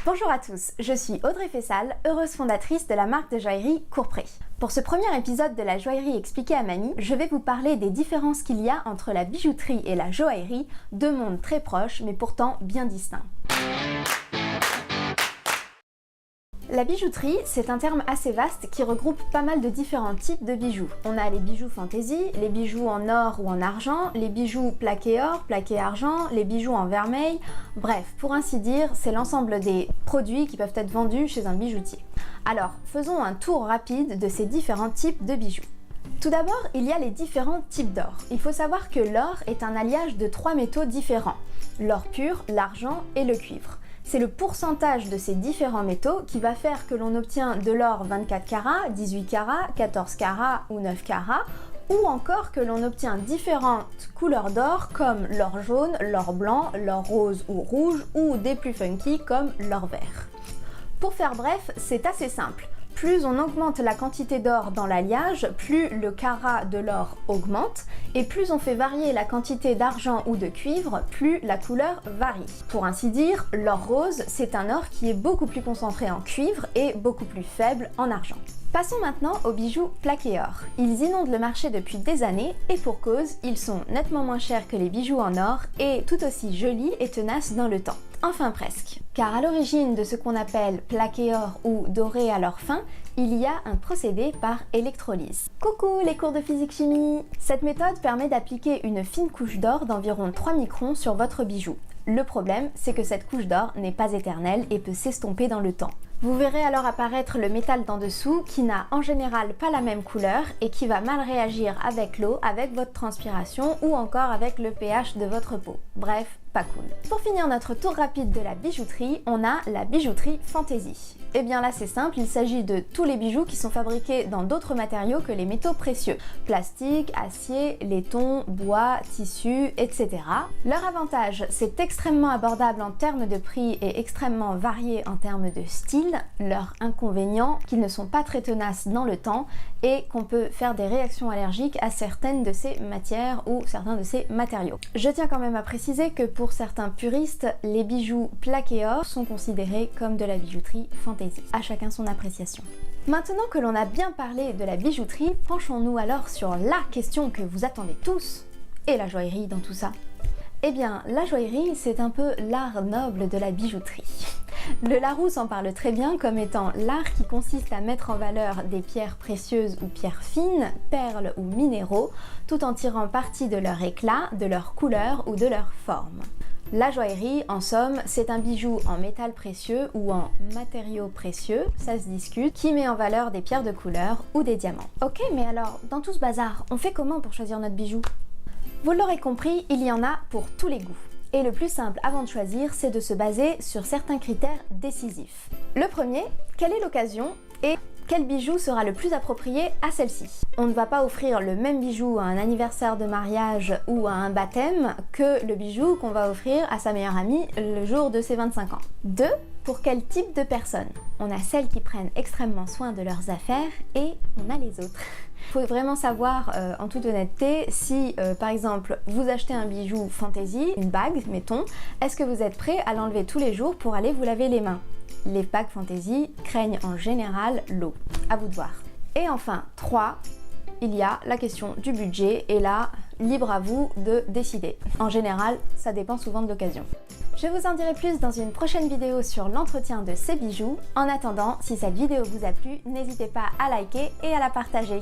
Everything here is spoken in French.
Bonjour à tous, je suis Audrey Fessal, heureuse fondatrice de la marque de joaillerie Courpré. Pour ce premier épisode de la joaillerie expliquée à mamie, je vais vous parler des différences qu'il y a entre la bijouterie et la joaillerie, deux mondes très proches mais pourtant bien distincts. La bijouterie, c'est un terme assez vaste qui regroupe pas mal de différents types de bijoux. On a les bijoux fantaisie, les bijoux en or ou en argent, les bijoux plaqués or, plaqués argent, les bijoux en vermeil. Bref, pour ainsi dire, c'est l'ensemble des produits qui peuvent être vendus chez un bijoutier. Alors, faisons un tour rapide de ces différents types de bijoux. Tout d'abord, il y a les différents types d'or. Il faut savoir que l'or est un alliage de trois métaux différents, l'or pur, l'argent et le cuivre. C'est le pourcentage de ces différents métaux qui va faire que l'on obtient de l'or 24 carats, 18 carats, 14 carats ou 9 carats, ou encore que l'on obtient différentes couleurs d'or comme l'or jaune, l'or blanc, l'or rose ou rouge, ou des plus funky comme l'or vert. Pour faire bref, c'est assez simple. Plus on augmente la quantité d'or dans l'alliage, plus le carat de l'or augmente, et plus on fait varier la quantité d'argent ou de cuivre, plus la couleur varie. Pour ainsi dire, l'or rose, c'est un or qui est beaucoup plus concentré en cuivre et beaucoup plus faible en argent. Passons maintenant aux bijoux plaqués or. Ils inondent le marché depuis des années et pour cause, ils sont nettement moins chers que les bijoux en or et tout aussi jolis et tenaces dans le temps. Enfin presque, car à l'origine de ce qu'on appelle plaqué or ou doré à l'or fin, il y a un procédé par électrolyse. Coucou les cours de physique-chimie! Cette méthode permet d'appliquer une fine couche d'or d'environ 3 microns sur votre bijou. Le problème, c'est que cette couche d'or n'est pas éternelle et peut s'estomper dans le temps. Vous verrez alors apparaître le métal d'en dessous qui n'a en général pas la même couleur et qui va mal réagir avec l'eau, avec votre transpiration ou encore avec le pH de votre peau. Bref, pas cool. Pour finir notre tour rapide de la bijouterie, on a la bijouterie fantaisie. Et bien là c'est simple, il s'agit de tous les bijoux qui sont fabriqués dans d'autres matériaux que les métaux précieux. Plastique, acier, laiton, bois, tissu, etc. Leur avantage, c'est extrêmement abordable en termes de prix et extrêmement varié en termes de style. Leur inconvénient, qu'ils ne sont pas très tenaces dans le temps et qu'on peut faire des réactions allergiques à certaines de ces matières ou certains de ces matériaux. Je tiens quand même à préciser que pour certains puristes, les bijoux plaqués or sont considérés comme de la bijouterie fantaisie. À chacun son appréciation. Maintenant que l'on a bien parlé de la bijouterie, penchons-nous alors sur la question que vous attendez tous, et la joaillerie dans tout ça. Eh bien, la joaillerie, c'est un peu l'art noble de la bijouterie. Le Larousse en parle très bien comme étant l'art qui consiste à mettre en valeur des pierres précieuses ou pierres fines, perles ou minéraux, tout en tirant parti de leur éclat, de leur couleur ou de leur forme. La joaillerie, en somme, c'est un bijou en métal précieux ou en matériaux précieux, ça se discute, qui met en valeur des pierres de couleur ou des diamants. Ok, mais alors, dans tout ce bazar, on fait comment pour choisir notre bijou? Vous l'aurez compris, il y en a pour tous les goûts. Et le plus simple avant de choisir, c'est de se baser sur certains critères décisifs. Le premier, quelle est l'occasion et quel bijou sera le plus approprié à celle-ci? On ne va pas offrir le même bijou à un anniversaire de mariage ou à un baptême que le bijou qu'on va offrir à sa meilleure amie le jour de ses 25 ans. 2. Pour quel type de personnes? On a celles qui prennent extrêmement soin de leurs affaires et on a les autres. Il faut vraiment savoir, en toute honnêteté, si par exemple vous achetez un bijou fantaisie, une bague, mettons, est-ce que vous êtes prêt à l'enlever tous les jours pour aller vous laver les mains? Les bagues fantaisie craignent en général l'eau. À vous de voir. Et enfin, 3, il y a la question du budget et là, libre à vous de décider. En général, ça dépend souvent de l'occasion. Je vous en dirai plus dans une prochaine vidéo sur l'entretien de ces bijoux. En attendant, si cette vidéo vous a plu, n'hésitez pas à liker et à la partager.